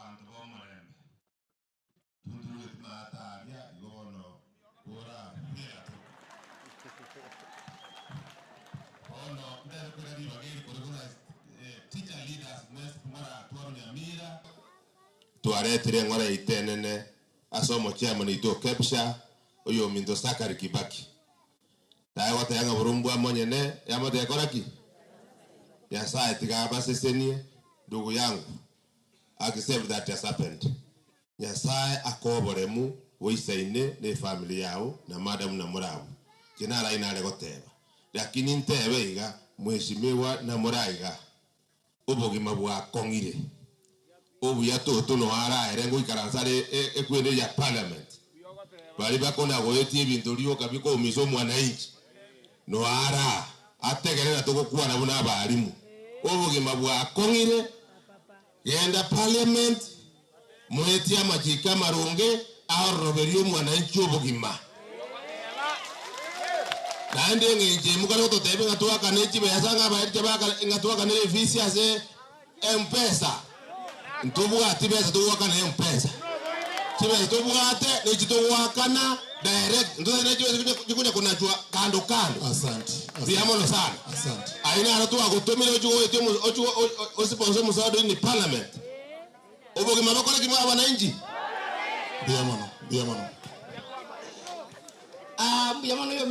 abantu b'omurembe tuntule tunataria igono kura mirato ono ndere kura di bagiri kura teacher leaders next mara tuaro nyamira tuaretire ngora itenene asomo chairman ito kepsha oyo mindo sakari kibaki tayo wata yanga burumbwa monyene yamate yakoraki ya saa tigaba sesenie ndugu yangu accept that has happened Nyasaye akoboremu woisaine ne family yao na madam na murabu kinara inale goteba lakini ntebe iga mweshimiwa na muraiga ubugima bwa kongire ubu yatoto no ara erengo ikaransare ekwende ya parliament bali bakona goyeti ebintu lyo kabiko umizo mwananchi no ara ategerera tokokuwa na buna abalimu ubugima bwa kongire yenda parliament mweti amachika marunge aroberio mwananchi ubugima nande nginje mukalo totebe ngatwa kanechi bayasanga bayirje baka ngatwa kanele visi ase mpesa ntubu atibeza tuwa kana mpesa tibe tubu ate nechituwa kana direct ndo nejo jikuja kunajua kando asante diamono sana asante aina anatoa kutomera ocho osiponso musado ni parliament ubugima bakora kimwa wananchi diamono Biamono yo